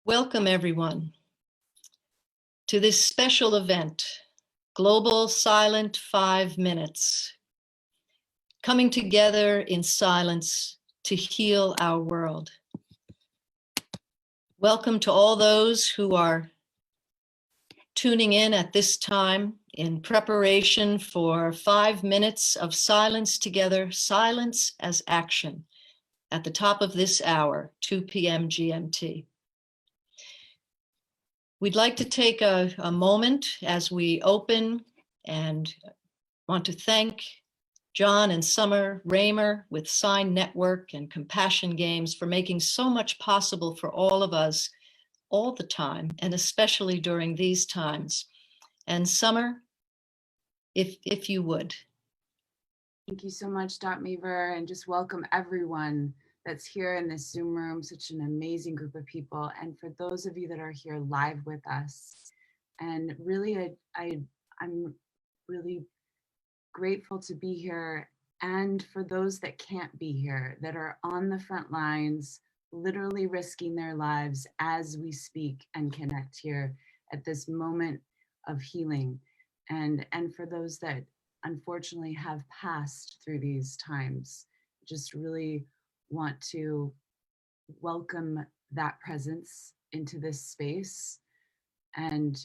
Welcome, everyone, to this special event, Global Silent 5 Minutes, coming together in silence to heal our world. Welcome to all those who are tuning in at this time in preparation for 5 minutes of silence together, silence as action, at the top of this hour, 2 p.m. GMT. We'd like to take a moment as we open and want to thank John and Summer Raymer with Sign Network and Compassion Games for making so much possible for all of us all the time, and especially during these times. And Summer, if you would. Thank you so much, Meaver, and just welcome everyone that's here in this Zoom room, such an amazing group of people. And for those of you that are here live with us, and really, I'm really grateful to be here. And for those that can't be here, that are on the front lines, literally risking their lives as we speak and connect here at this moment of healing. And for those that unfortunately have passed through these times, just really want to welcome that presence into this space, and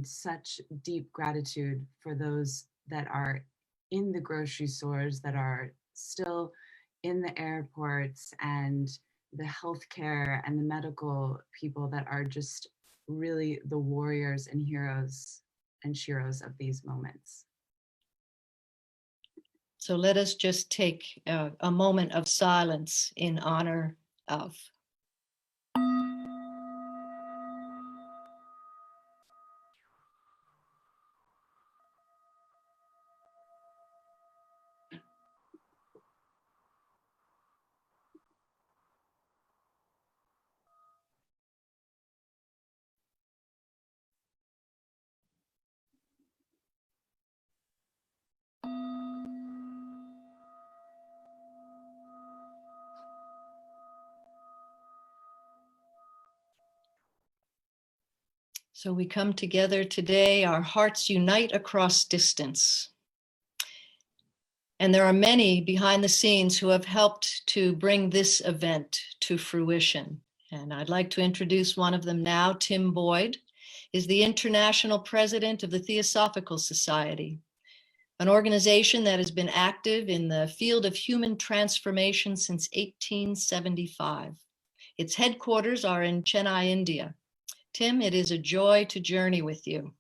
such deep gratitude for those that are in the grocery stores, that are still in the airports, and the healthcare and the medical people that are just really the warriors and heroes and sheroes of these moments. So let us just take a moment of silence in honor of. So we come together today, our hearts unite across distance. And there are many behind the scenes who have helped to bring this event to fruition. And I'd like to introduce one of them now. Tim Boyd is the International President of the Theosophical Society, an organization that has been active in the field of human transformation since 1875. Its headquarters are in Chennai, India. Tim, it is a joy to journey with you.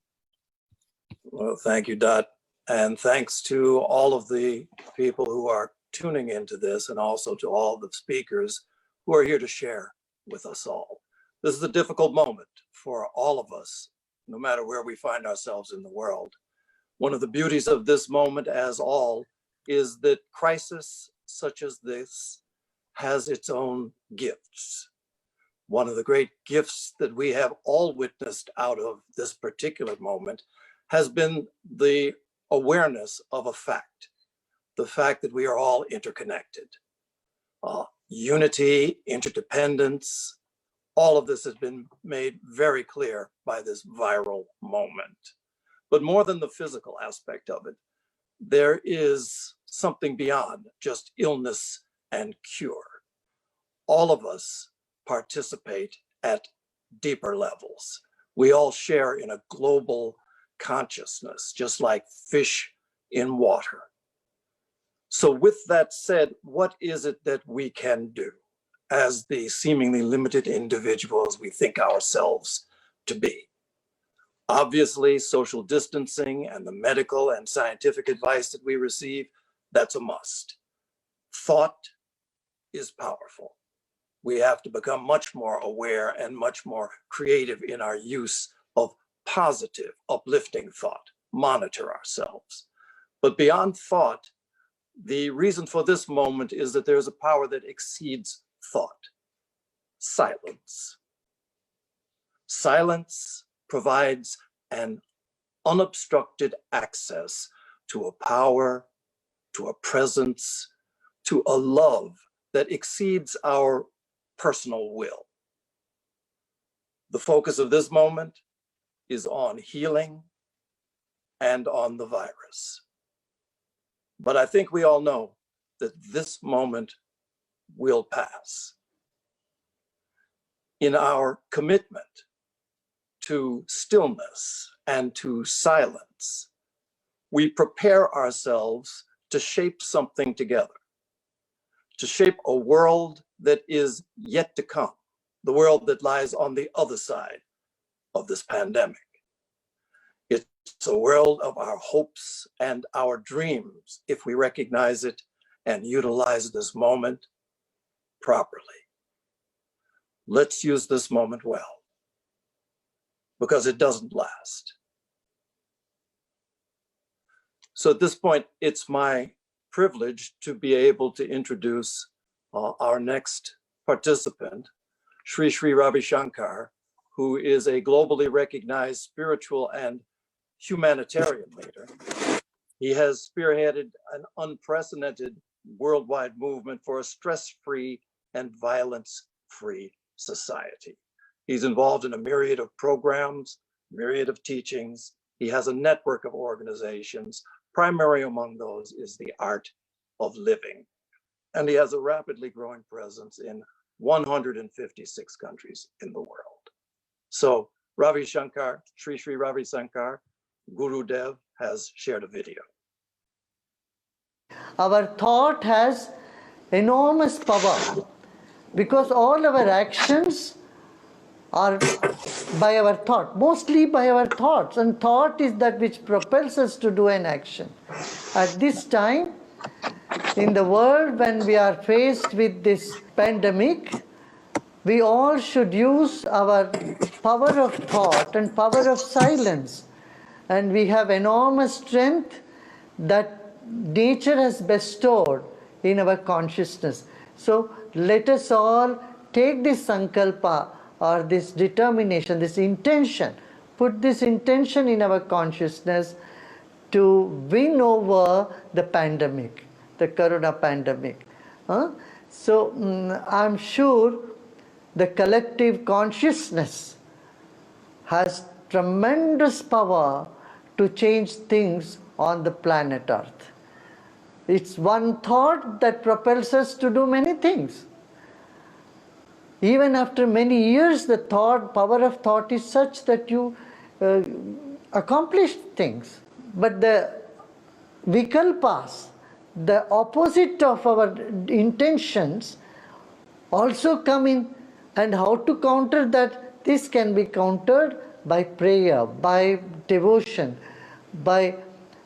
Well, thank you, Dot. And thanks to all of the people who are tuning into this, and also to all the speakers who are here to share with us all. This is a difficult moment for all of us, no matter where we find ourselves in the world. One of the beauties of this moment, as all, is that crisis such as this has its own gifts. One of the great gifts that we have all witnessed out of this particular moment has been the awareness of a fact, the fact that we are all interconnected. Unity, interdependence, all of this has been made very clear by this viral moment. But more than the physical aspect of it, there is something beyond just illness and cure. All of us participate at deeper levels. We all share in a global consciousness, just like fish in water. So with that said, what is it that we can do as the seemingly limited individuals we think ourselves to be? Obviously, social distancing and the medical and scientific advice that we receive, that's a must. Thought is powerful. We have to become much more aware and much more creative in our use of positive, uplifting thought, monitor ourselves. But beyond thought, the reason for this moment is that there's a power that exceeds thought: silence. Silence provides an unobstructed access to a power, to a presence, to a love that exceeds our personal will. The focus of this moment is on healing and on the virus. But I think we all know that this moment will pass. In our commitment to stillness and to silence, we prepare ourselves to shape something together, to shape a world that is yet to come, the world that lies on the other side of this pandemic. It's a world of our hopes and our dreams if we recognize it and utilize this moment properly. Let's use this moment well, because it doesn't last. So at this point, it's my privilege to be able to introduce our next participant, Sri Ravi Shankar, who is a globally recognized spiritual and humanitarian leader. He has spearheaded an unprecedented worldwide movement for a stress-free and violence-free society. He's involved in a myriad of programs, myriad of teachings. He has a network of organizations. Primary among those is the Art of Living. And he has a rapidly growing presence in 156 countries in the world. So Ravi Shankar, Sri Ravi Shankar, Guru Dev has shared a video. Our thought has enormous power because all our actions are by our thought, mostly by our thoughts, and thought is that which propels us to do an action. At this time, in the world when we are faced with this pandemic, we all should use our power of thought and power of silence, and we have enormous strength that nature has bestowed in our consciousness. So let us all take this sankalpa or this determination, this intention, put this intention in our consciousness to win over the pandemic, the corona pandemic. So I'm sure the collective consciousness has tremendous power to change things on the planet Earth. It's one thought that propels us to do many things. Even after many years, the power of thought is such that you accomplish things. But the vikalpas, the opposite of our intentions, also come in. And how to counter that? This can be countered by prayer, by devotion, by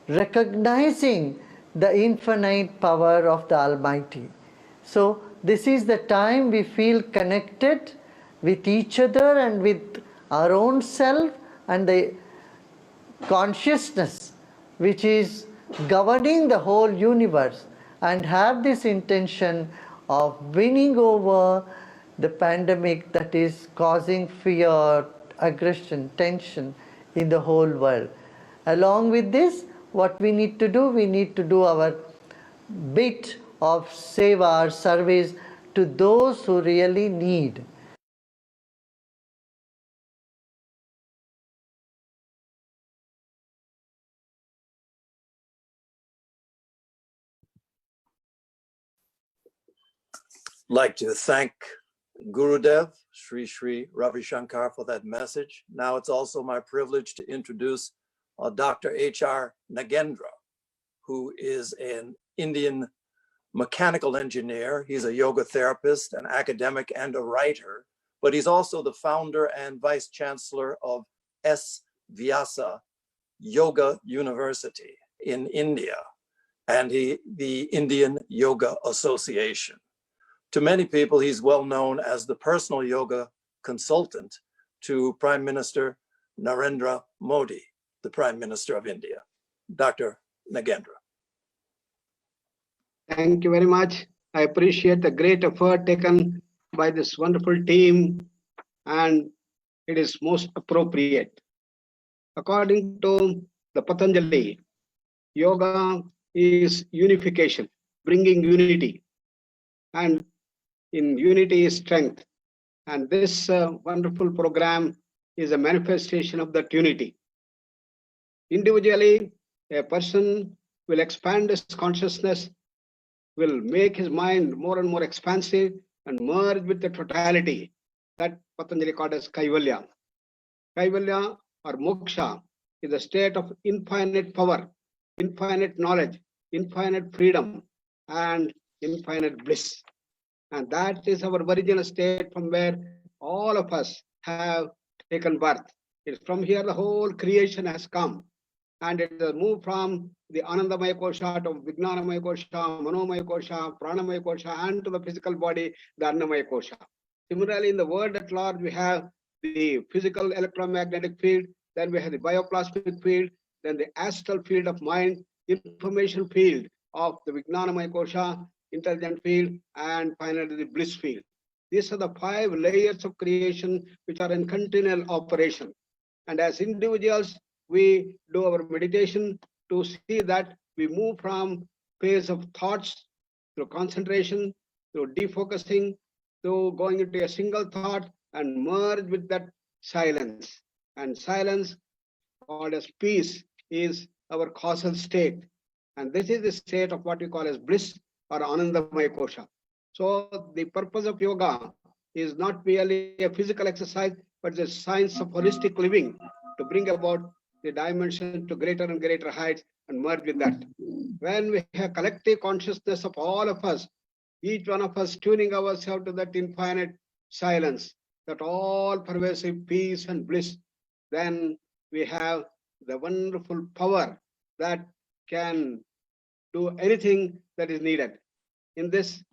recognizing the infinite power of the Almighty. So this is the time we feel connected with each other and with our own self and the consciousness which is governing the whole universe, and have this intention of winning over the pandemic that is causing fear, aggression, tension in the whole world. Along with this, what we need to do our bit of seva, service to those who really need. Like to thank Gurudev, Sri Ravi Shankar, for that message. Now it's also my privilege to introduce Dr. H.R. Nagendra, who is an Indian mechanical engineer. He's a yoga therapist, an academic, and a writer, but he's also the founder and vice chancellor of S. Vyasa Yoga University in India, and the Indian Yoga Association. To many people, he's well known as the personal yoga consultant to Prime Minister Narendra Modi, the Prime Minister of India. Dr. Nagendra. Thank you very much. I appreciate the great effort taken by this wonderful team, and it is most appropriate. According to the Patanjali, yoga is unification, bringing unity, and in unity is strength. And this wonderful program is a manifestation of that unity. Individually, a person will expand his consciousness, will make his mind more and more expansive and merge with the totality that Patanjali called as Kaivalya. Kaivalya or moksha is a state of infinite power, infinite knowledge, infinite freedom, and infinite bliss. And that is our original state from where all of us have taken birth. It's from here the whole creation has come. And it has moved from the Anandamaya Kosha to Vijnanamaya Kosha, Manomaya Kosha, Pranamaya Kosha, and to the physical body, the Annamaya Kosha. Similarly, in the world at large, we have the physical electromagnetic field, then we have the bioplasmic field, then the astral field of mind, information field of the Vijnanamaya Kosha, intelligent field, and finally the bliss field. These are the 5 layers of creation which are in continual operation. And as individuals, we do our meditation to see that we move from phase of thoughts through concentration, through defocusing, through going into a single thought and merge with that silence. And silence, called as peace, is our causal state. And this is the state of what we call as bliss or Anandamaya Kosha. So the purpose of yoga is not merely a physical exercise, but the science of holistic living to bring about the dimension to greater and greater heights and merge with that. When we have collective consciousness of all of us, each one of us tuning ourselves to that infinite silence, that all pervasive peace and bliss, then we have the wonderful power that can do anything that is needed. In this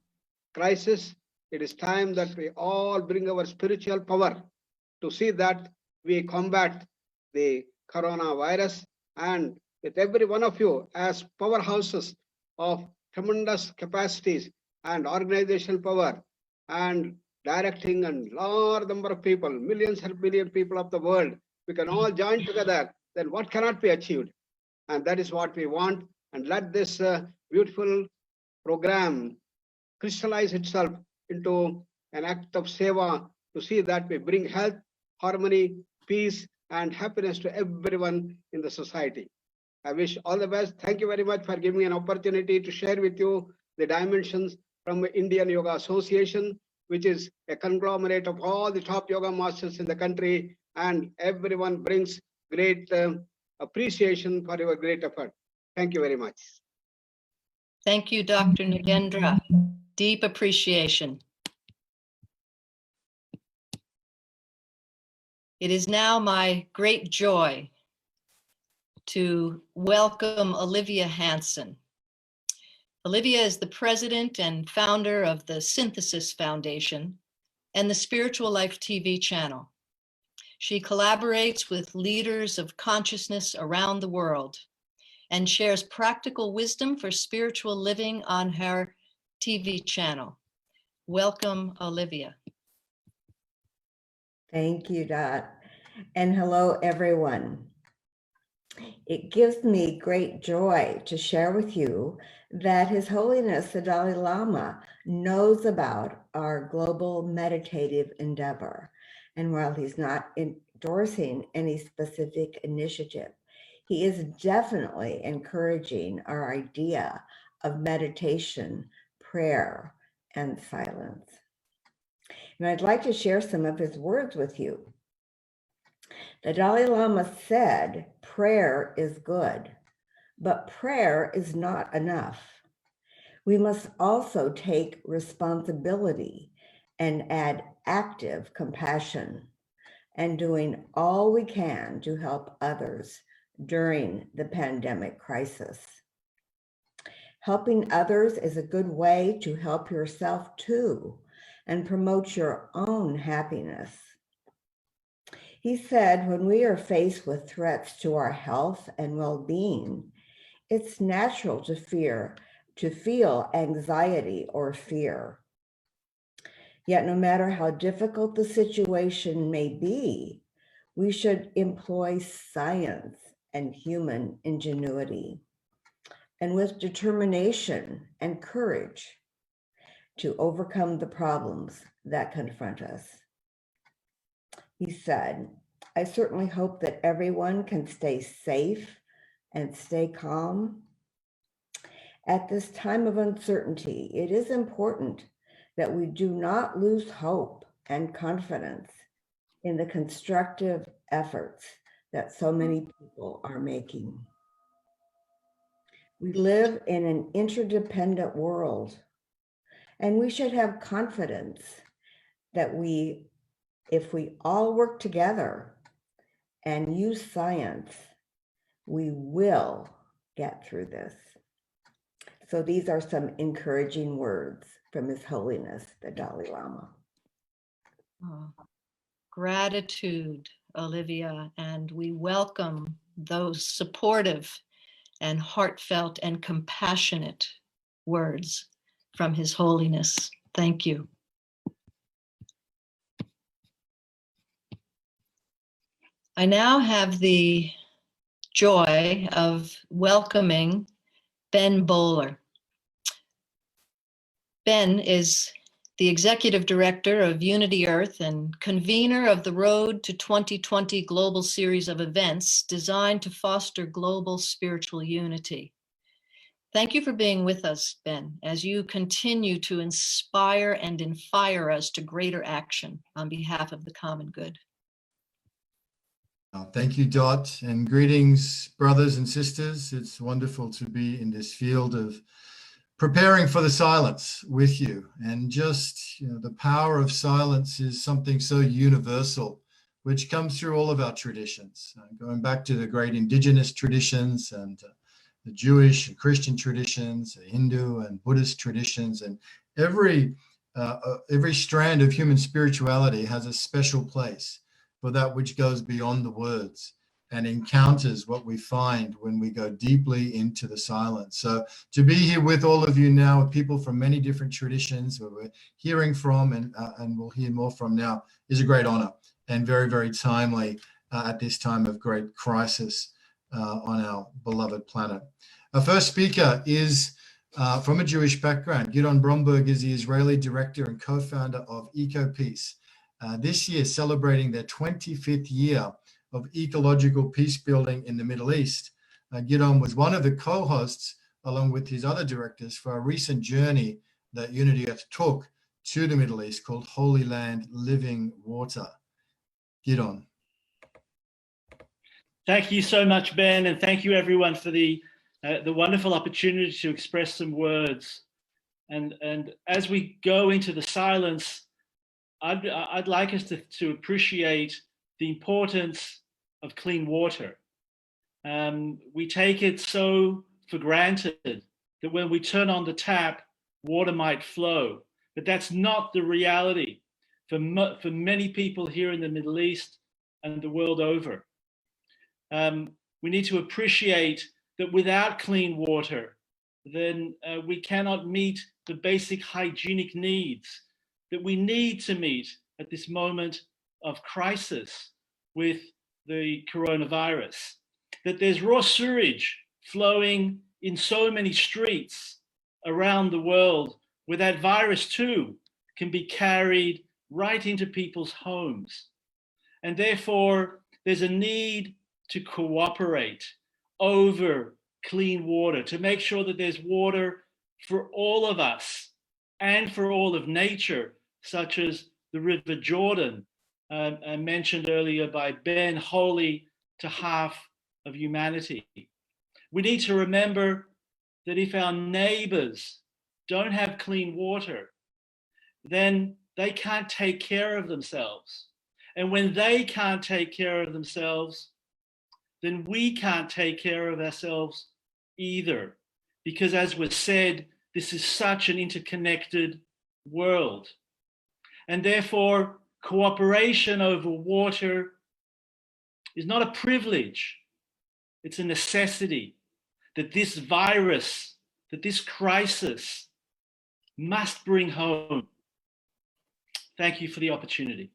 crisis, it is time that we all bring our spiritual power to see that we combat the coronavirus, and with every one of you as powerhouses of tremendous capacities and organizational power and directing and large number of people, millions and billion people of the world, we can all join together, then what cannot be achieved? And that is what we want. And let this beautiful program crystallize itself into an act of seva to see that we bring health, harmony, peace, and happiness to everyone in the society. I wish all the best. Thank you very much for giving me an opportunity to share with you the dimensions from the Indian Yoga Association, which is a conglomerate of all the top yoga masters in the country, and everyone brings great appreciation for your great effort. Thank you very much. Thank you, Dr. Nagendra. Deep appreciation. It is now my great joy to welcome Olivia Hanson. Olivia is the president and founder of the Synthesis Foundation and the Spiritual Life TV channel. She collaborates with leaders of consciousness around the world and shares practical wisdom for spiritual living on her TV channel. Welcome, Olivia. Thank you, Dot. And hello, everyone. It gives me great joy to share with you that His Holiness the Dalai Lama knows about our global meditative endeavor. And while he's not endorsing any specific initiative, he is definitely encouraging our idea of meditation, prayer, and silence. And I'd like to share some of his words with you. The Dalai Lama said, prayer is good, but prayer is not enough. We must also take responsibility and add active compassion and doing all we can to help others during the pandemic crisis. Helping others is a good way to help yourself too and promote your own happiness. He said, when we are faced with threats to our health and well-being, it's natural to feel anxiety or fear. Yet no matter how difficult the situation may be, we should employ science and human ingenuity, and with determination and courage to overcome the problems that confront us. He said, I certainly hope that everyone can stay safe and stay calm. At this time of uncertainty, it is important that we do not lose hope and confidence in the constructive efforts that so many people are making. We live in an interdependent world, and we should have confidence that if we all work together and use science, we will get through this. So these are some encouraging words from His Holiness, the Dalai Lama. Oh, gratitude, Olivia, and we welcome those supportive and heartfelt and compassionate words from His Holiness. Thank you. I now have the joy of welcoming Ben Bowler. Ben is the Executive Director of Unity Earth and convener of the Road to 2020 global series of events designed to foster global spiritual unity. Thank you for being with us, Ben, as you continue to inspire and infire us to greater action on behalf of the common good. Thank you, Dot, and greetings, brothers and sisters. It's wonderful to be in this field of preparing for the silence with you. And just, the power of silence is something so universal, which comes through all of our traditions, going back to the great indigenous traditions and the Jewish and Christian traditions, the Hindu and Buddhist traditions, and every strand of human spirituality has a special place for that which goes beyond the words and encounters what we find when we go deeply into the silence. So to be here with all of you now, with people from many different traditions where we're hearing from and we'll hear more from now, is a great honor and very, very timely at this time of great crisis on our beloved planet. Our first speaker is from a Jewish background. Gidon Bromberg is the Israeli director and co-founder of EcoPeace. This year, celebrating their 25th year of ecological peace building in the Middle East. Gidon was one of the co-hosts, along with his other directors, for a recent journey that Unity Earth took to the Middle East called Holy Land Living Water. Gidon. Thank you so much, Ben, and thank you everyone for the wonderful opportunity to express some words. And as we go into the silence, I'd like us to appreciate the importance of clean water. We take it so for granted that when we turn on the tap, water might flow, but that's not the reality for many people here in the Middle East and the world over. We need to appreciate that without clean water, then we cannot meet the basic hygienic needs that we need to meet at this moment of crisis with the coronavirus. That there's raw sewage flowing in so many streets around the world, where that virus too can be carried right into people's homes. And therefore, there's a need to cooperate over clean water, to make sure that there's water for all of us and for all of nature, such as the River Jordan, mentioned earlier by Ben, holy to half of humanity. We need to remember that if our neighbors don't have clean water, then they can't take care of themselves. And when they can't take care of themselves, then we can't take care of ourselves either. Because as was said, this is such an interconnected world. And therefore, cooperation over water is not a privilege, it's a necessity that this virus, that this crisis must bring home. Thank you for the opportunity.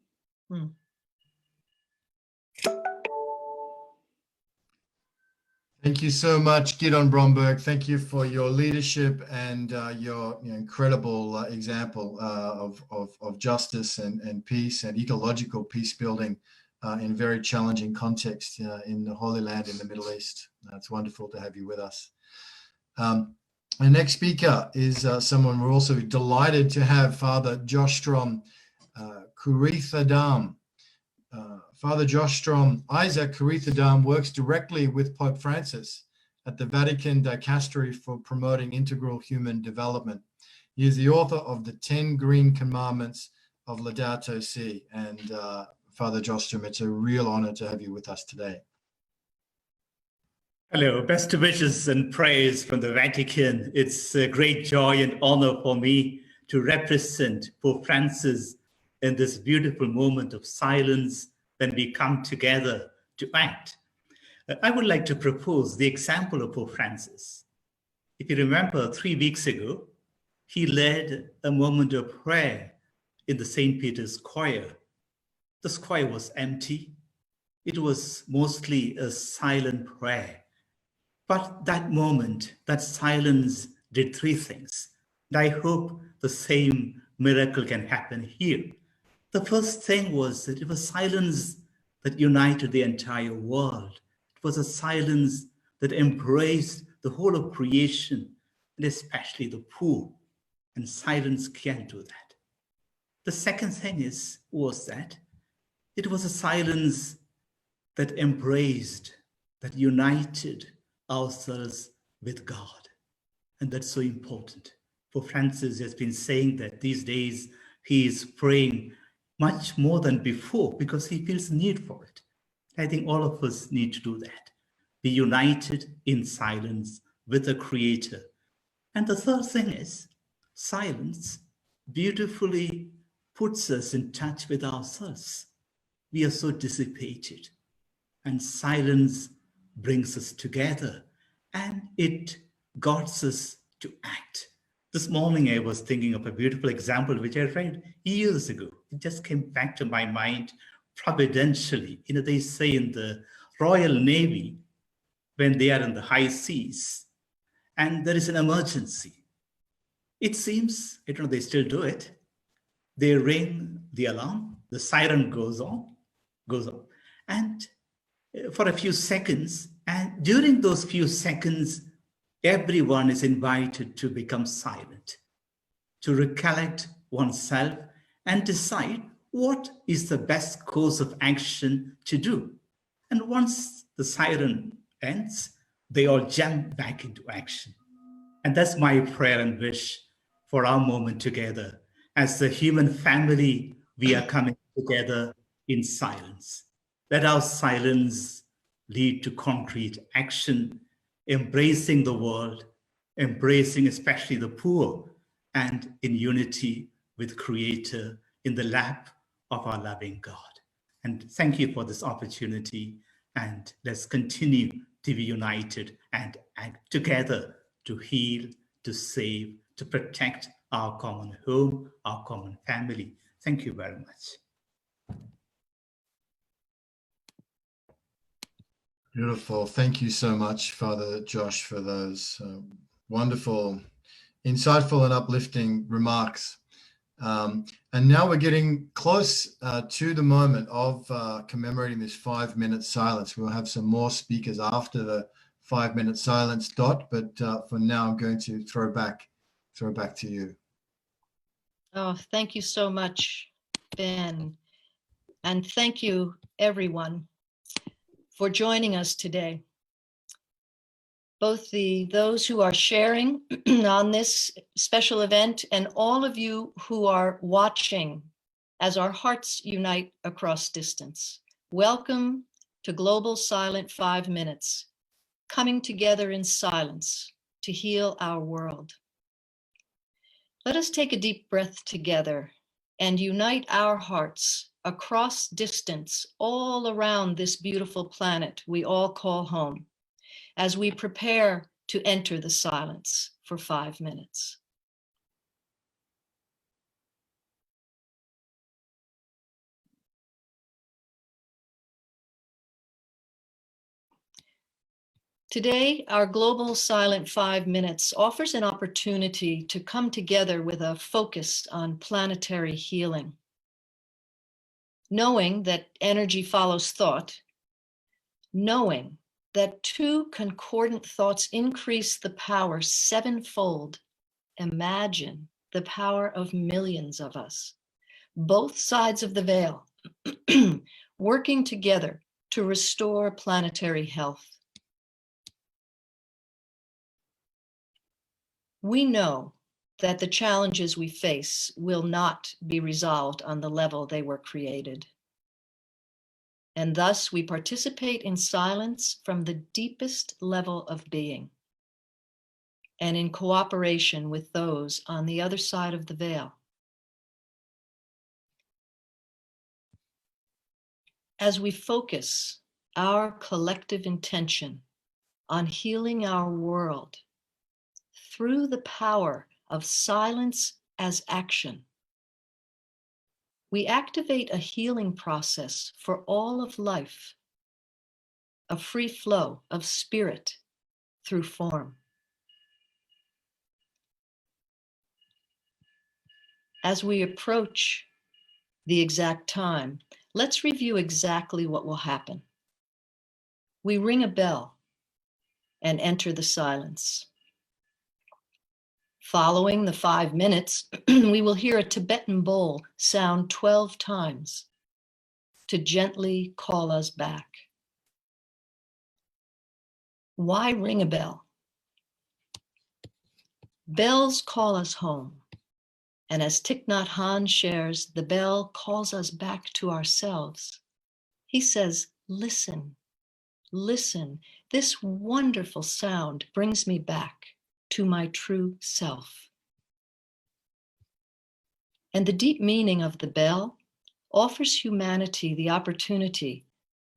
Thank you so much, Gidon Bromberg. Thank you for your leadership and your incredible example of justice and peace and ecological peace building in very challenging context in the Holy Land in the Middle East. It's wonderful to have you with us. Our next speaker is someone we're also delighted to have, Father Josh Strom, Kuritha-Dam. Father Josh Strom, Isaac Kuritha-Dam, works directly with Pope Francis at the Vatican Dicastery for Promoting Integral Human Development. He is the author of the 10 Green Commandments of Laudato Si. And Father Josh Strom, it's a real honor to have you with us today. Hello, best wishes and praise from the Vatican. It's a great joy and honor for me to represent Pope Francis in this beautiful moment of silence when we come together to act. I would like to propose the example of Pope Francis. If you remember, 3 weeks ago, he led a moment of prayer in the St. Peter's choir. The choir was empty. It was mostly a silent prayer. But that moment, that silence did 3 things. And I hope the same miracle can happen here. The first thing was that it was silence that united the entire world. It was a silence that embraced the whole of creation, and especially the poor. And silence can do that. The second thing was that it was a silence that embraced, that united ourselves with God. And that's so important. Pope Francis has been saying that these days he is praying much more than before because he feels need for it. I think all of us need to do that. Be united in silence with the Creator. And the third thing is silence beautifully puts us in touch with ourselves. We are so dissipated, and silence brings us together, and it guides us to act. This morning, I was thinking of a beautiful example which I read years ago. It just came back to my mind providentially. You know, they say in the Royal Navy, when they are in the high seas and there is an emergency, it seems, I don't know, they still do it. They ring the alarm, the siren goes on, and for a few seconds, and during those few seconds, everyone is invited to become silent, to recollect oneself and decide what is the best course of action to do. And once the siren ends, they all jump back into action. And that's my prayer and wish for our moment together. As the human family, we are coming together in silence. Let our silence lead to concrete action, embracing the world, embracing especially the poor, and in unity with Creator in the lap of our loving God. And thank you for this opportunity, and let's continue to be united and act together to heal, to save, to protect our common home, our common family. Thank you very much. Beautiful. Thank you so much, Father Josh, for those wonderful, insightful and uplifting remarks. And now we're getting close to the moment of commemorating this 5-minute silence. We'll have some more speakers after the 5-minute silence dot, but for now I'm going to throw back to you. Oh, thank you so much, Ben. And thank you, everyone, for joining us today. Both those who are sharing on this special event and all of you who are watching as our hearts unite across distance. Welcome to Global Silent 5 Minutes, coming together in silence to heal our world. Let us take a deep breath together and unite our hearts across distance all around this beautiful planet we all call home, as we prepare to enter the silence for 5 minutes. Today, our Global Silent 5 Minutes offers an opportunity to come together with a focus on planetary healing. knowing that energy follows thought, knowing that two concordant thoughts increase the power sevenfold. Imagine the power of millions of us, both sides of the veil, working together to restore planetary health. We know that the challenges we face will not be resolved on the level they were created. And thus we participate in silence from the deepest level of being and in cooperation with those on the other side of the veil. As we focus our collective intention on healing our world through the power of silence as action, we activate a healing process for all of life, a free flow of spirit through form. As we approach the exact time, let's review exactly what will happen. We ring a bell and enter the silence. Following the 5 minutes, we will hear a Tibetan bowl sound 12 times to gently call us back. Why ring a bell? Bells call us home. And as Thich Nhat Hanh shares, the bell calls us back to ourselves. He says, listen, listen. This wonderful sound brings me back to my true self. And the deep meaning of the bell offers humanity the opportunity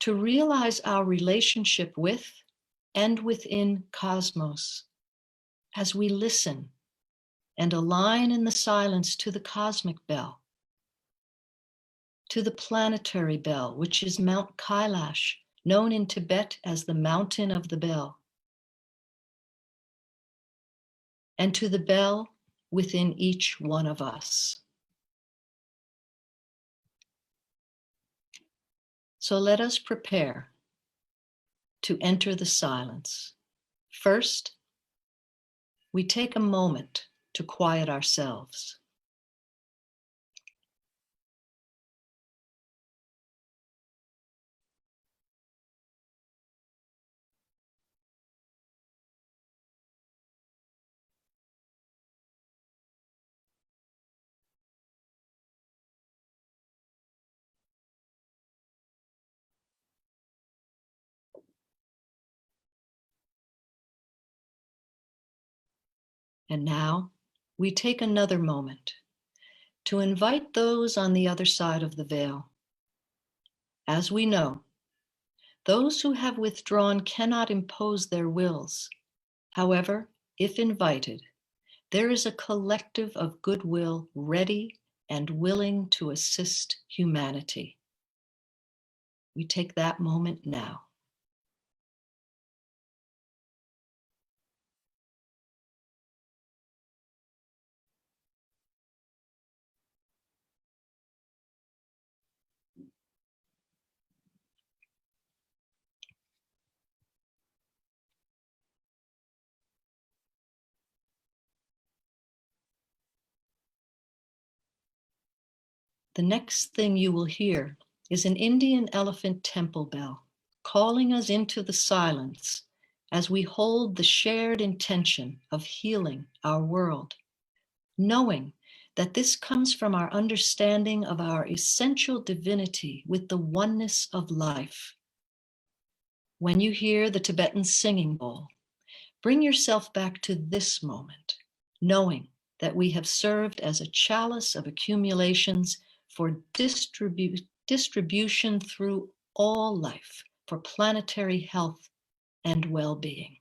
to realize our relationship with and within cosmos as we listen and align in the silence to the cosmic bell, to the planetary bell, which is Mount Kailash, known in Tibet as the Mountain of the Bell, and to the bell within each one of us. So let us prepare to enter the silence. First, we take a moment to quiet ourselves. And now we take another moment to invite those on the other side of the veil. As we know, those who have withdrawn cannot impose their wills. However, if invited, there is a collective of goodwill ready and willing to assist humanity. We take that moment now. The next thing you will hear is an Indian elephant temple bell calling us into the silence as we hold the shared intention of healing our world, knowing that this comes from our understanding of our essential divinity with the oneness of life. When you hear the Tibetan singing bowl, bring yourself back to this moment, knowing that we have served as a chalice of accumulations for distribution through all life, for planetary health and well-being.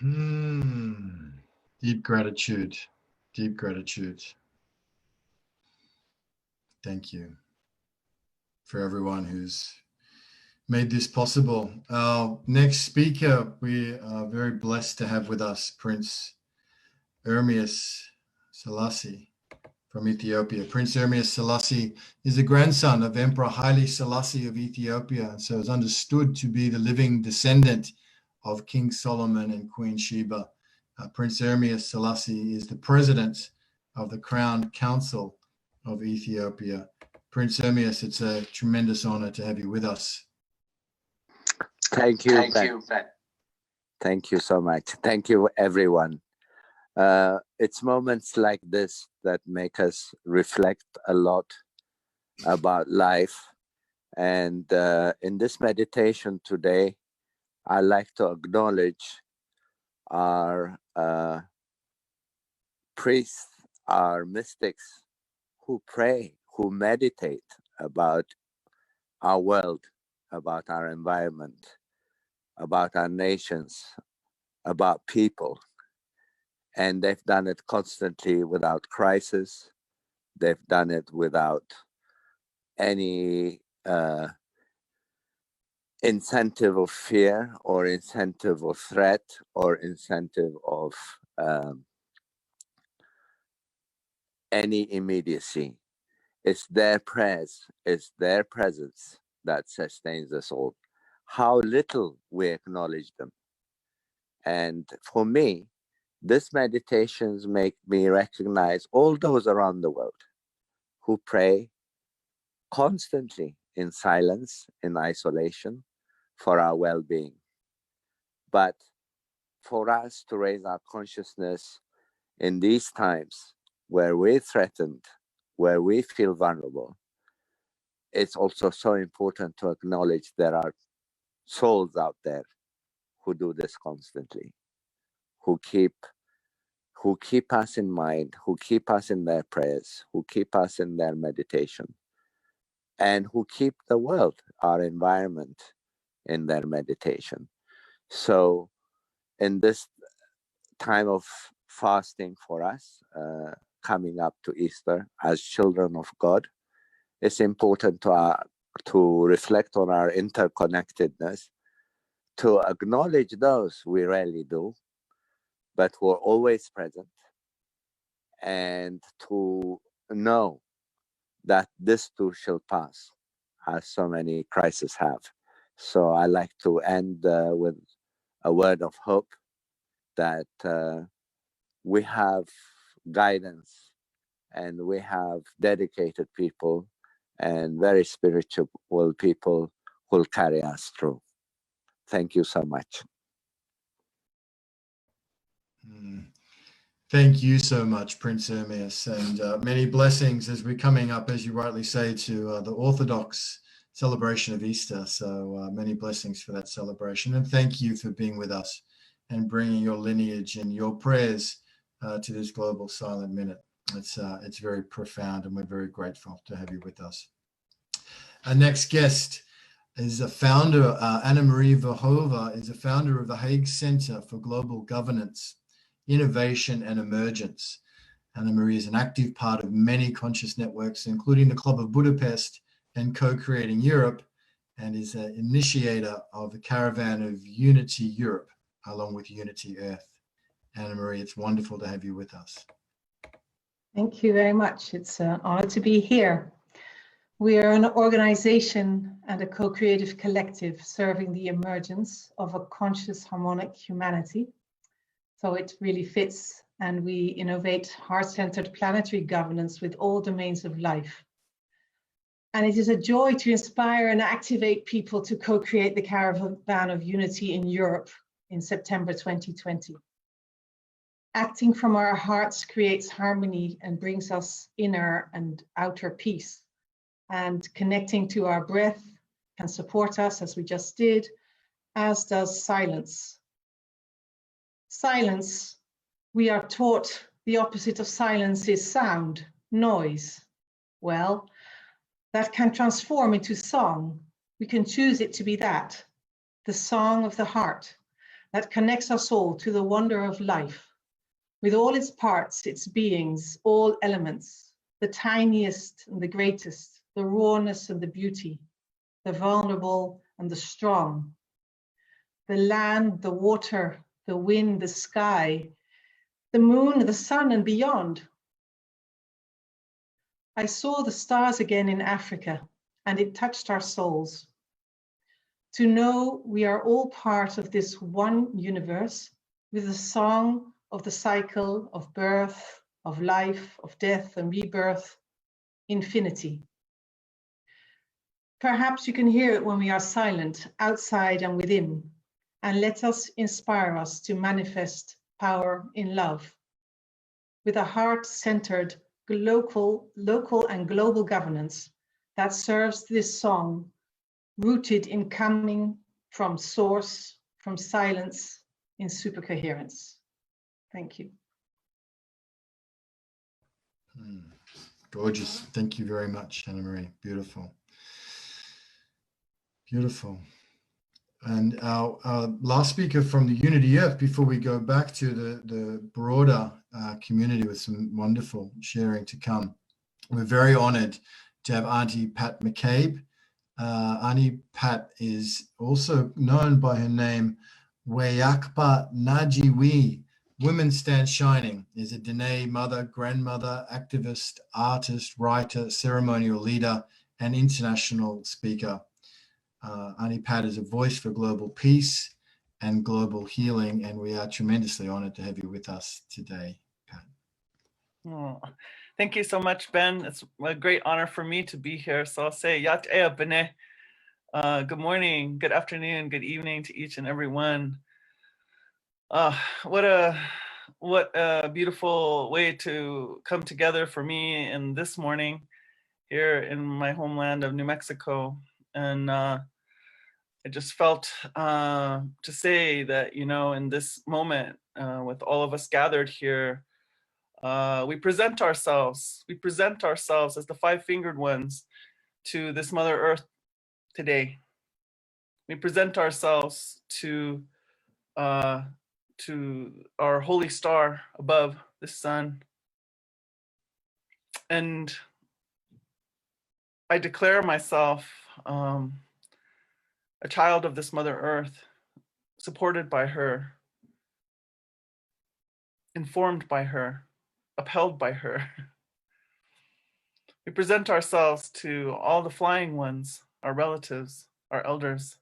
Deep gratitude, deep gratitude. Thank you for everyone who's made this possible. Our next speaker, we are very blessed to have with us Prince Hermes Selassie from Ethiopia. Prince Hermes Selassie is the grandson of Emperor Haile Selassie of Ethiopia, and so is understood to be the living descendant of King Solomon and Queen Sheba. Prince Hermes Selassie is the president of the Crown Council of Ethiopia. Prince Hermes, it's a tremendous honor to have you with us. Thank you, Ben. Thank you so much. Thank you, everyone. It's moments like this that make us reflect a lot about life. And in this meditation today, I like to acknowledge our priests, our mystics who pray, who meditate about our world, about our environment, about our nations, about people. And they've done it constantly without crisis. They've done it without any incentive of fear or incentive of threat or incentive of any immediacy. It's their prayers, it's their presence that sustains us all. How little we acknowledge them. And for me, these meditations make me recognize all those around the world who pray constantly in silence, in isolation, for our well-being. But for us to raise our consciousness in these times where we're threatened, where we feel vulnerable, it's also so important to acknowledge there are souls out there who do this constantly, who keep us in mind, who keep us in their prayers, who keep us in their meditation, and who keep the world, our environment, in their meditation. So in this time of fasting for us, coming up to Easter as children of God, it's important to reflect on our interconnectedness, to acknowledge those we rarely do, but who are always present, and to know that this too shall pass, as so many crises have. So I like to end with a word of hope that we have guidance and we have dedicated people and very spiritual people who will carry us through. Thank you so much. Thank you so much, Prince Hermes, and many blessings as we're coming up, as you rightly say, to the Orthodox celebration of Easter. So many blessings for that celebration. And thank you for being with us and bringing your lineage and your prayers to this Global Silent Minute. It's very profound, and we're very grateful to have you with us. Our next guest is a founder, Annamarie Valhalla, is a founder of the Hague Center for Global Governance, Innovation and Emergence. Annamarie is an active part of many conscious networks, including the Club of Budapest and Co-Creating Europe, and is an initiator of the Caravan of Unity Europe, along with Unity Earth. Annamarie, it's wonderful to have you with us. Thank you very much. It's an honor to be here. We are an organization and a co-creative collective serving the emergence of a conscious, harmonic humanity. So it really fits, and we innovate heart-centered planetary governance with all domains of life. And it is a joy to inspire and activate people to co-create the Caravan of Unity in Europe in September 2020. Acting from our hearts creates harmony and brings us inner and outer peace. And connecting to our breath can support us, as we just did, as does silence. Silence, we are taught the opposite of silence is sound, noise. Well, that can transform into song. We can choose it to be that, the song of the heart. that connects us all to the wonder of life, with all its parts, its beings, all elements, the tiniest and the greatest, the rawness and the beauty, the vulnerable and the strong, the land, the water, the wind, the sky, the moon, the sun, and beyond. I saw the stars again in Africa, and it touched our souls. To know we are all part of this one universe, with the song of the cycle of birth, of life, of death and rebirth, infinity. Perhaps you can hear it when we are silent, outside and within, and let us inspire us to manifest power in love. With a heart-centered local and global governance that serves this song, rooted in coming from source, from silence, in supercoherence. Thank you. Gorgeous. Thank you very much, Annamarie. Beautiful. Beautiful. And our last speaker from the Unity Earth, before we go back to the broader community with some wonderful sharing to come, we're very honored to have Auntie Pat McCabe. Auntie Pat is also known by her name Weyakpa Najiwi. Women Stand Shining, is a Dene mother, grandmother, activist, artist, writer, ceremonial leader, and international speaker. Auntie Pat is a voice for global peace and global healing, and we are tremendously honored to have you with us today, Pat. Oh, thank you so much, Ben. It's a great honor for me to be here. So I'll say Yat Ea Bene. Good morning, good afternoon, good evening to each and every one. What a beautiful way to come together for me in this morning here in my homeland of New Mexico. And I just felt to say that, you know, in this moment, with all of us gathered here, we present ourselves as the five-fingered ones to this Mother Earth today. We present ourselves to our holy star above the sun. And I declare myself a child of this Mother Earth, supported by her, informed by her, upheld by her. We present ourselves to all the flying ones, our relatives, our elders.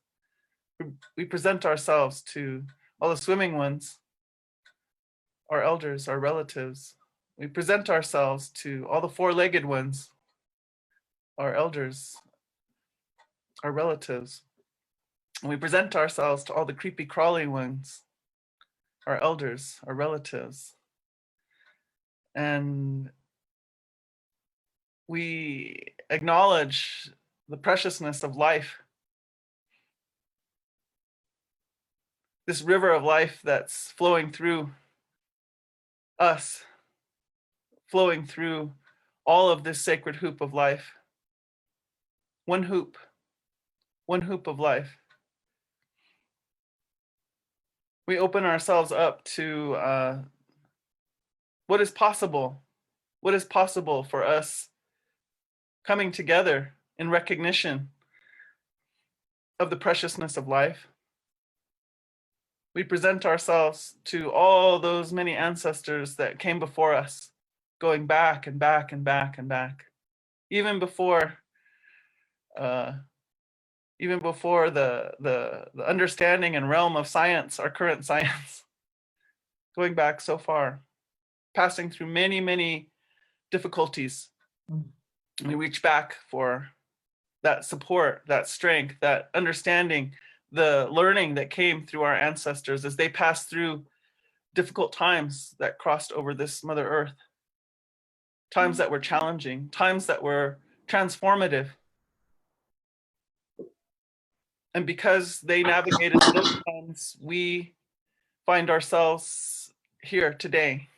We present ourselves to all the swimming ones, our elders, our relatives. We present ourselves to all the four-legged ones, our elders, our relatives. And we present ourselves to all the creepy, crawly ones, our elders, our relatives. And we acknowledge the preciousness of life. This river of life that's flowing through us, flowing through all of this sacred hoop of life. One hoop of life. We open ourselves up to what is possible for us coming together in recognition of the preciousness of life. We present ourselves to all those many ancestors that came before us, going back and back and back and back, even before the understanding and realm of science, our current science, going back so far, passing through many, many difficulties. We reach back for that support, that strength, that understanding, the learning that came through our ancestors as they passed through difficult times that crossed over this Mother Earth, times that were challenging, times that were transformative. And because they navigated those times, we find ourselves here today.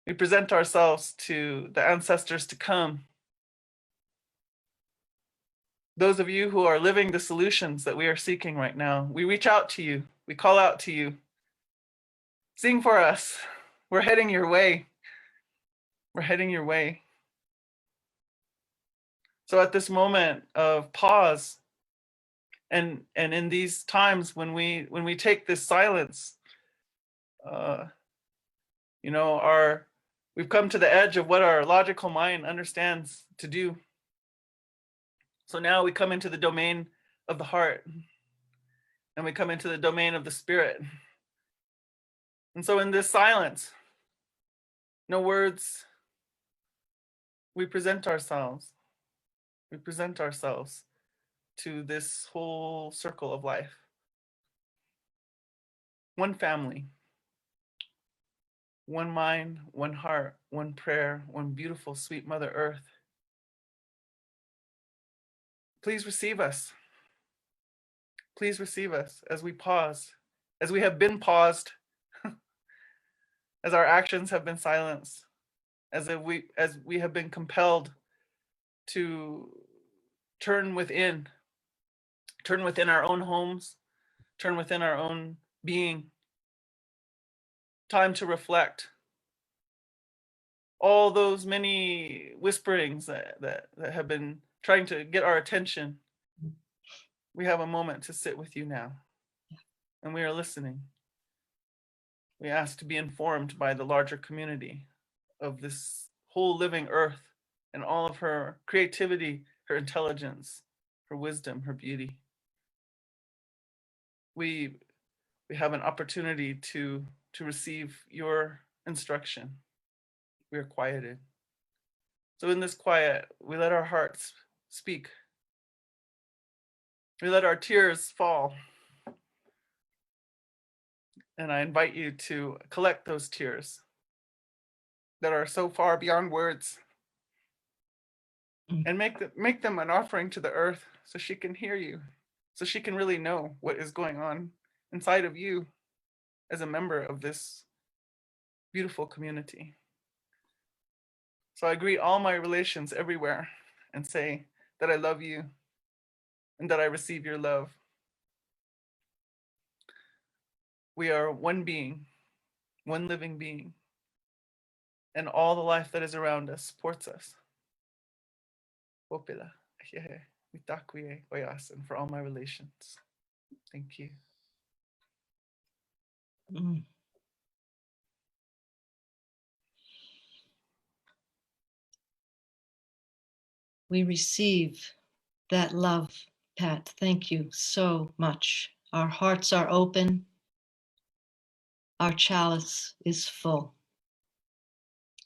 We present ourselves to the ancestors to come. Those of you who are living the solutions that we are seeking right now, we reach out to you. We call out to you. Sing for us. We're heading your way. We're heading your way. So at this moment of pause, and in these times when we take this silence, you know, we've come to the edge of what our logical mind understands to do. So now we come into the domain of the heart, and we come into the domain of the spirit. And so in this silence, no words, we present ourselves. We present ourselves to this whole circle of life. One family, one mind, one heart, one prayer, one beautiful, sweet Mother Earth. Please receive us. Please receive us as we pause, as we have been paused, as our actions have been silenced, as we have been compelled to turn within our own homes, turn within our own being. Time to reflect. All those many whisperings that have been trying to get our attention. We have a moment to sit with you now, and we are listening. We ask to be informed by the larger community of this whole living earth and all of her creativity, her intelligence, her wisdom, her beauty. We have an opportunity to receive your instruction. We are quieted. So in this quiet, we let our hearts speak. We let our tears fall. And I invite you to collect those tears that are so far beyond words and make them an offering to the earth so she can hear you, so she can really know what is going on inside of you as a member of this beautiful community. So I greet all my relations everywhere and say that I love you and that I receive your love. We are one being, one living being, and all the life that is around us supports us. Popila, mitakwe, oyasin, for all my relations. Thank you. We receive that love, Pat. Thank you so much. Our hearts are open. Our chalice is full.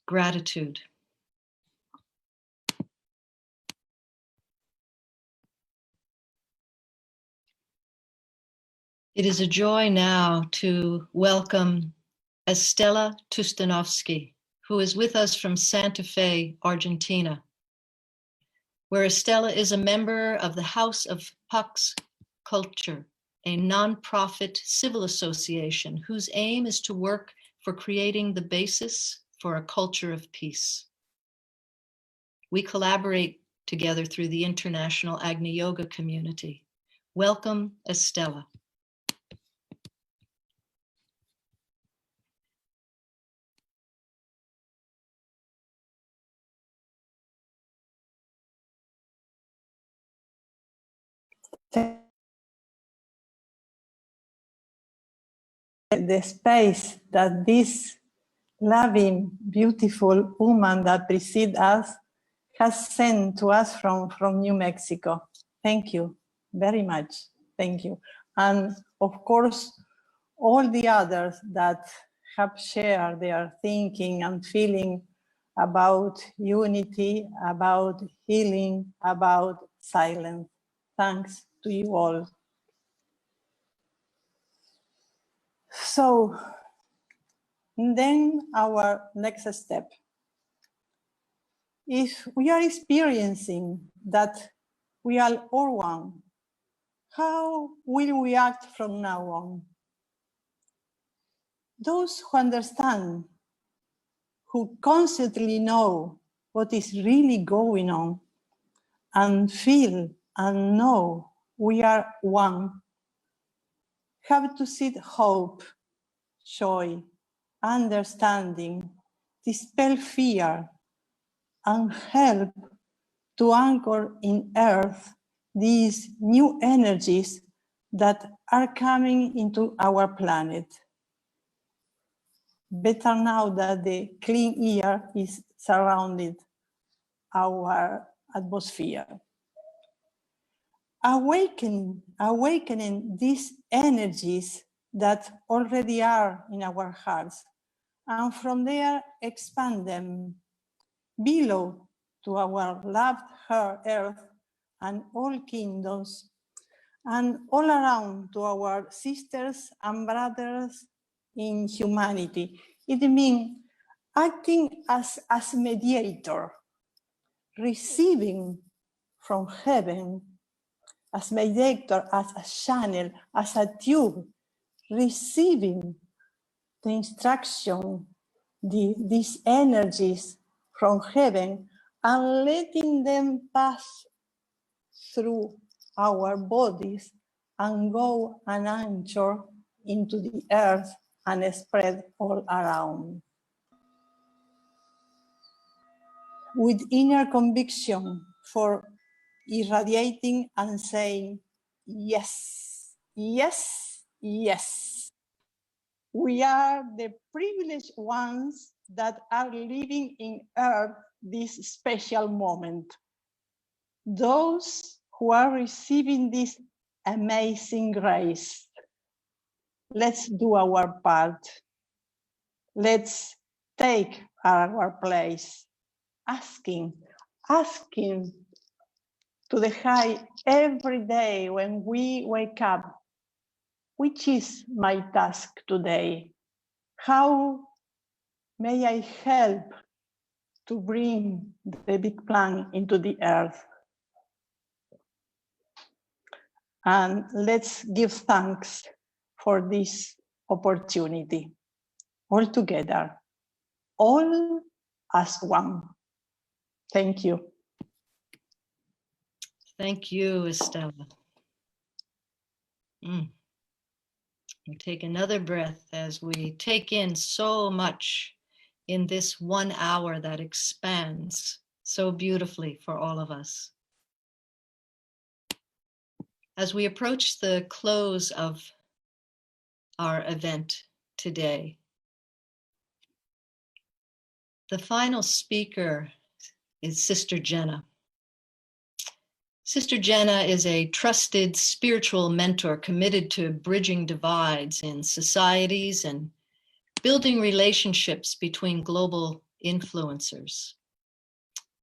Gratitude. It is a joy now to welcome Estella Tustanovsky, who is with us from Santa Fe, Argentina, where Estella is a member of the House of Pax Culture, a nonprofit civil association whose aim is to work for creating the basis for a culture of peace. We collaborate together through the international Agni Yoga community. Welcome, Estella. The space that this loving, beautiful woman that precedes us has sent to us from New Mexico. Thank you very much. Thank you. And of course, all the others that have shared their thinking and feeling about unity, about healing, about silence. Thanks to you all. So then our next step. If we are experiencing that we are all one, how will we act from now on? Those who understand, who constantly know what is really going on and feel and know we are one, have to seed hope, joy, understanding, dispel fear, and help to anchor in earth these new energies that are coming into our planet. Better now that the clean air is surrounded our atmosphere. Awakening these energies that already are in our hearts, and from there expand them below to our loved earth and all kingdoms, and all around to our sisters and brothers in humanity. It means acting as mediator, receiving from heaven, as mediator, as a channel, as a tube, receiving the instruction, these energies from heaven, and letting them pass through our bodies and go and anchor into the earth and spread all around. With inner conviction for irradiating and saying, yes, yes, yes. We are the privileged ones that are living in earth this special moment. Those who are receiving this amazing grace. Let's do our part. Let's take our place, asking to the high every day when we wake up, which is my task today? How may I help to bring the big plan into the earth? And let's give thanks for this opportunity, all together, all as one. Thank you. Thank you, Estella. And take another breath as we take in so much in this 1 hour that expands so beautifully for all of us. As we approach the close of our event today, the final speaker is Sister Jenna. Sister Jenna is a trusted spiritual mentor committed to bridging divides in societies and building relationships between global influencers.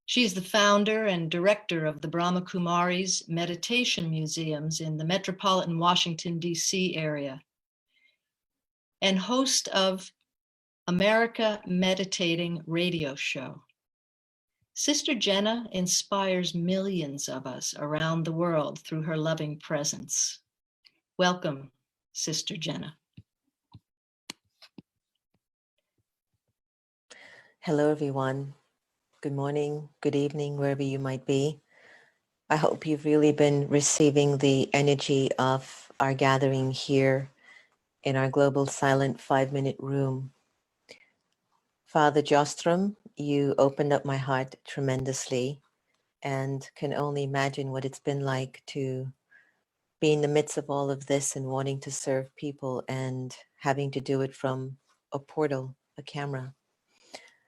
She is the founder and director of the Brahma Kumaris meditation museums in the metropolitan Washington, D.C. area, and host of America Meditating radio show. Sister Jenna inspires millions of us around the world through her loving presence. Welcome, Sister Jenna. Hello, everyone. Good morning, good evening, wherever you might be. I hope you've really been receiving the energy of our gathering here in our Global Silent 5-minute room. Father Jostrom, you opened up my heart tremendously, and can only imagine what it's been like to be in the midst of all of this and wanting to serve people and having to do it from a portal, a camera.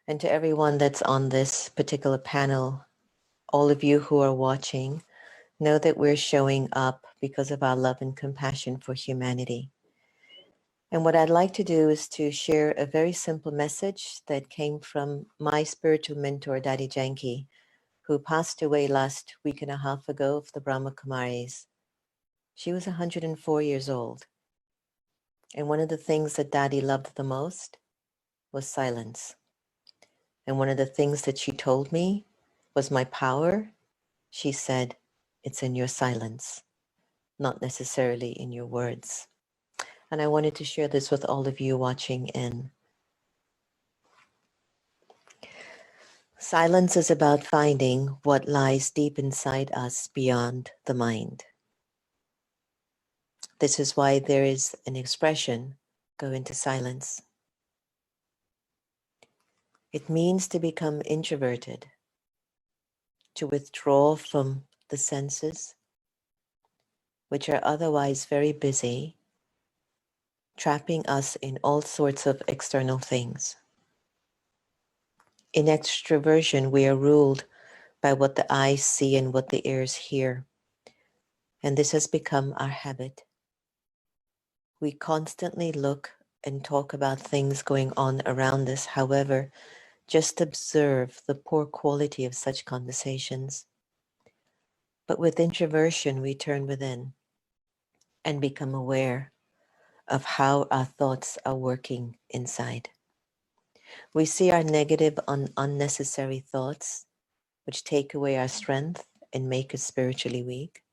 And to everyone that's on this particular panel, all of you who are watching, know that we're showing up because of our love and compassion for humanity. And what I'd like to do is to share a very simple message that came from my spiritual mentor, Daddy Janki, who passed away last week and a half ago of the Brahma Kumaris. She was 104 years old. And one of the things that Daddy loved the most was silence. And one of the things that she told me was my power. She said, it's in your silence, not necessarily in your words. And I wanted to share this with all of you watching in. Silence is about finding what lies deep inside us beyond the mind. This is why there is an expression, go into silence. It means to become introverted, to withdraw from the senses, which are otherwise very busy, trapping us in all sorts of external things. In extroversion, we are ruled by what the eyes see and what the ears hear. And this has become our habit. We constantly look and talk about things going on around us. However, just observe the poor quality of such conversations. But with introversion, we turn within and become aware of how our thoughts are working inside. We see our negative, unnecessary thoughts, which take away our strength and make us spiritually weak.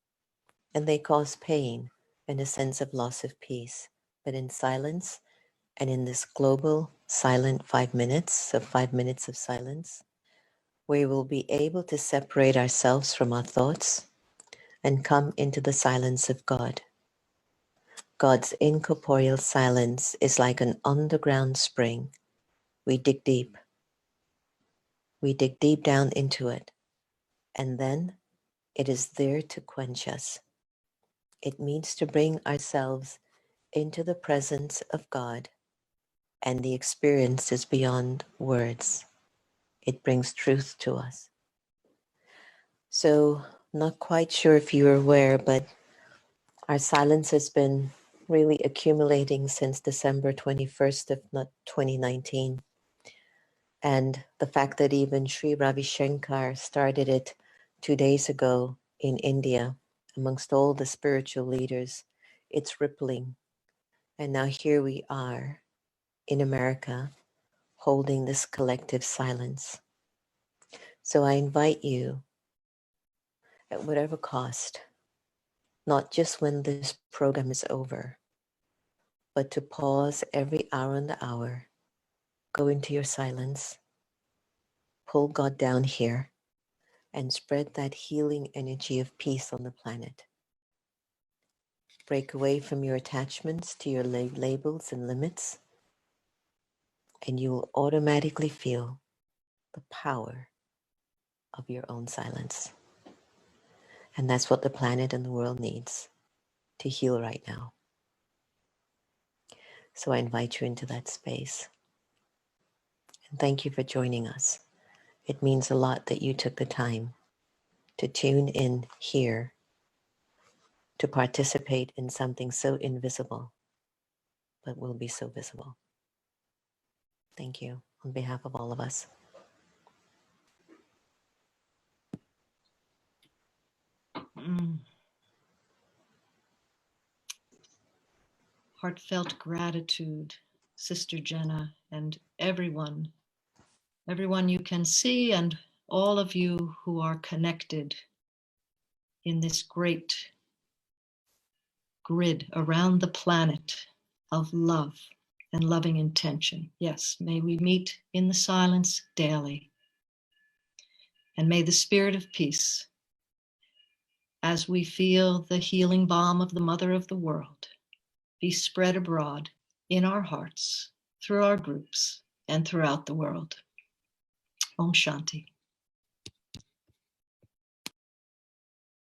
And they cause pain and a sense of loss of peace. But in silence, and in this global silent 5 minutes of silence, we will be able to separate ourselves from our thoughts and come into the silence of God. God's incorporeal silence is like an underground spring. We dig deep. We dig deep down into it, and then it is there to quench us. It means to bring ourselves into the presence of God, and the experience is beyond words. It brings truth to us. So, not quite sure if you're aware, but our silence has been really accumulating since December 21st of 2019. And the fact that even Sri Ravi Shankar started it 2 days ago in India, amongst all the spiritual leaders, it's rippling. And now here we are in America, holding this collective silence. So I invite you, at whatever cost, not just when this program is over, but to pause every hour on the hour, go into your silence, pull God down here, and spread that healing energy of peace on the planet. Break away from your attachments to your labels and limits, and you will automatically feel the power of your own silence. And that's what the planet and the world needs to heal right now. So I invite you into that space. And thank you for joining us. It means a lot that you took the time to tune in here to participate in something so invisible, but will be so visible. Thank you on behalf of all of us. Heartfelt gratitude, Sister Jenna, and everyone you can see, and all of you who are connected in this great grid around the planet of love and loving intention. Yes, may we meet in the silence daily. And may the spirit of peace, as we feel the healing balm of the Mother of the world, be spread abroad in our hearts, through our groups, and throughout the world. Om Shanti.